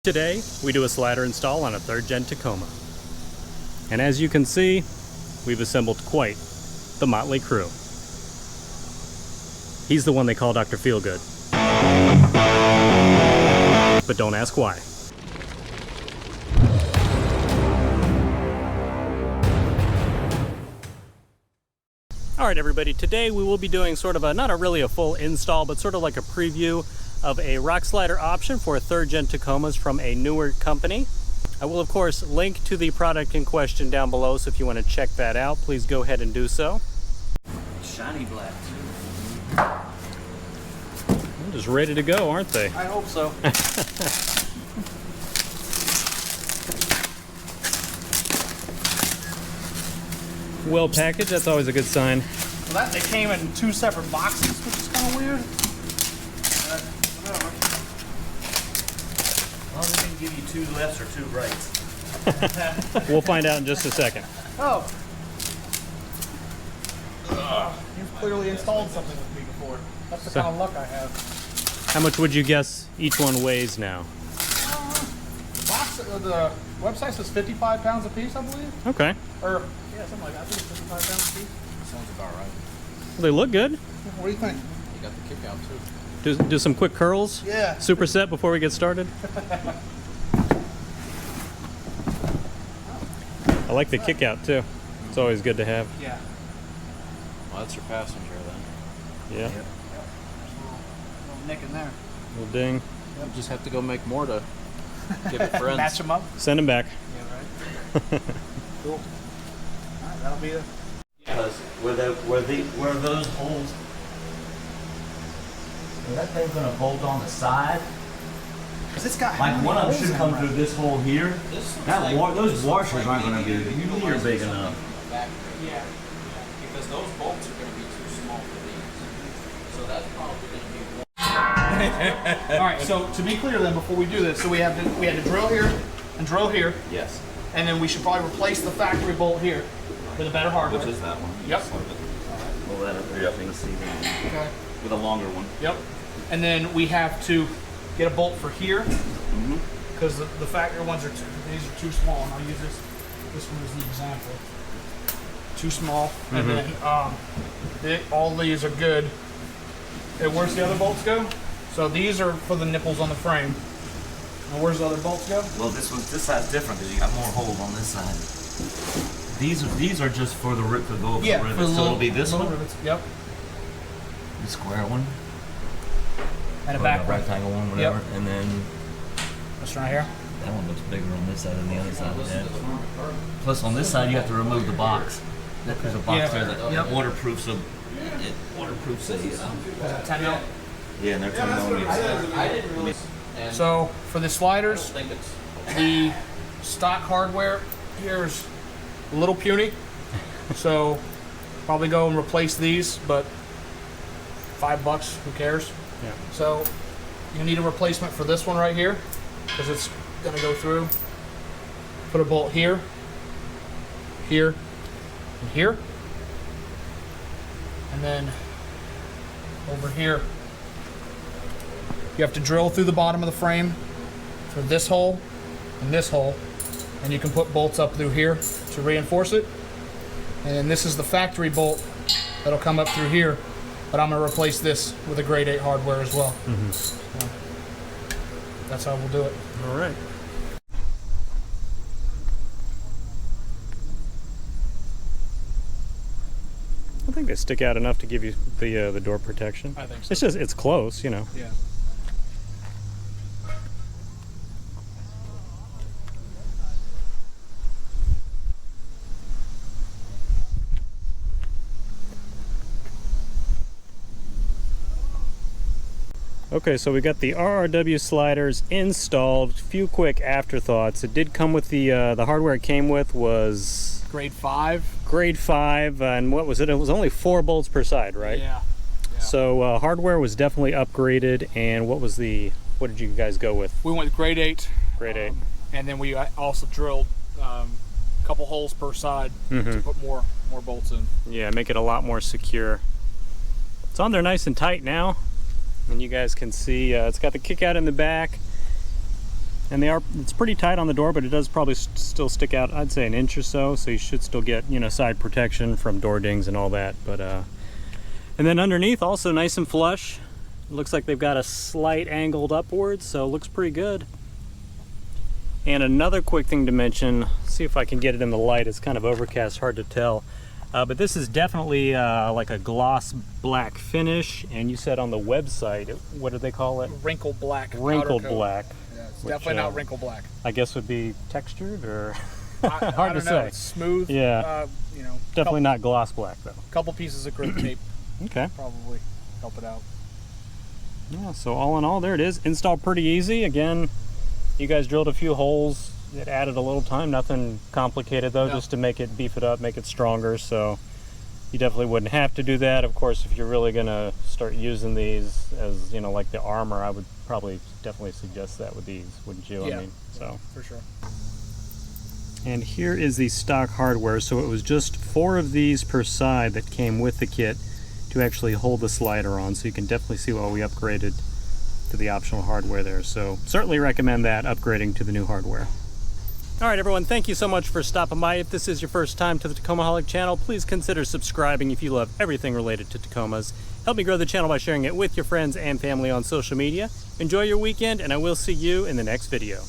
Today, we do a slider install on a 3rd gen Tacoma. And as you can see, we've assembled quite the motley crew. He's the one they call Dr. Feelgood. But don't ask why. Alright everybody, today we will be doing sort of a, not really a full install, but sort of like a preview of a rock slider option for 3rd gen Tacomas from a newer company. I will of course link to the product in question down below, so if you want to check that out, please go ahead and do so. Shiny black too. They're just ready to go, aren't they? I hope so. Well packaged, that's always a good sign. Well, that they came in 2 separate boxes, which is kind of weird. Whatever. Well, they didn't give you 2 lefts or 2 rights. We'll find out in just a second. Oh. You've clearly installed something with me before. That's the kind of luck I have. How much would you guess each one weighs now? The website says 55 pounds a piece, I believe. Okay. Or, yeah, something like that. I think it's 55 pounds a piece. Sounds about right. Well, they look good. What do you think? You got the kick out too. Do some quick curls? Yeah. Superset before we get started? I like the kick out too. It's always good to have. Yeah. Well, that's your passenger then. Yeah. Yep. Little nick in there. Little ding. You just have to go make more to give it friends. Match them up. Send them back. Yeah, right. Cool. All right, that'll be it. Because where those holes, is that thing gonna bolt on the side? Because it's got Like one of them should come through this hole here. Those washers aren't gonna be near big enough. Yeah, because those bolts are going to be too small for these. So that's probably going to be All right, so to be clear then, before we do this, so we had to drill here and drill here, Yes. and then we should probably replace the factory bolt here with a better hardware. Which is that one? Yep. Pull that up there, you can see that. Okay. With a longer one. Yep. And then we have to get a bolt for here, because the factory ones are these are too small, and I'll use this one as the example. Too small, and then all these are good. And where's the other bolts go? So these are for the nipples on the frame. And where's the other bolts go? Well, this side's different because you got more holes on this side. These are just for the rip to go over the rivets. So it'll be this one, rivets. Yep. the square one, And a or back the one. rectangle one, whatever, Yep. and then This one right here. that one looks bigger on this side than the other side. Yeah. Plus, on this side, you have to remove the box. There's a box there that waterproofs it waterproofs the 10 mil. yeah, and they're 10 millimeters. So for the sliders, I think it's the stock hardware here is a little puny. So probably go and replace these, but $5, who cares? Yeah. So you need a replacement for this one right here, because it's gonna go through. Put a bolt here, here, and here. And then over here, you have to drill through the bottom of the frame for this hole and this hole, and you can put bolts up through here to reinforce it. And then this is the factory bolt that'll come up through here, but I'm going to replace this with a grade 8 hardware as well. So that's how we'll do it. All right. I think they stick out enough to give you the door protection. I think so. It's just, it's close, you know. Yeah. Okay, so we got the RRW sliders installed. Few quick afterthoughts. It did come with the hardware it came with was Grade 5. grade 5, and what was it? It was only 4 bolts per side, right? Yeah. So hardware was definitely upgraded. And what did you guys go with? We went with grade 8. Grade 8. And then we also drilled a couple holes per side to put more bolts in. Yeah, make it a lot more secure. It's on there nice and tight now. And you guys can see it's got the kick out in the back. And it's pretty tight on the door, but it does probably still stick out, I'd say, an inch or so. So you should still get, you know, side protection from door dings and all that. But and then underneath, also nice and flush. It looks like they've got a slight angled upwards, so it looks pretty good. And another quick thing to mention, see if I can get it in the light. It's kind of overcast, hard to tell. But this is definitely like a gloss black finish. And you said on the website, what do they call it? Wrinkle black. Wrinkle black. Yeah, it's which, definitely not wrinkle black. I guess would be textured or I hard to don't know. say. It's smooth. Yeah. You know, Definitely not gloss black though. couple pieces of grip tape Okay. probably help it out. Yeah, so all in all, there it is. Installed pretty easy. Again, you guys drilled a few holes. It added a little time. Nothing complicated though, No. just to make it, beef it up, make it stronger. So you definitely wouldn't have to do that. Of course, if you're really gonna start using these as, you know, like the armor, I would probably definitely suggest that with these, wouldn't you? Yeah. I mean, so. For sure. And here is the stock hardware. So it was just 4 of these per side that came with the kit to actually hold the slider on. So you can definitely see why we upgraded to the optional hardware there. So certainly recommend that, upgrading to the new hardware. All right, everyone, thank you so much for stopping by. If this is your first time to the Tacomaholic channel, please consider subscribing if you love everything related to Tacomas. Help me grow the channel by sharing it with your friends and family on social media. Enjoy your weekend, and I will see you in the next video.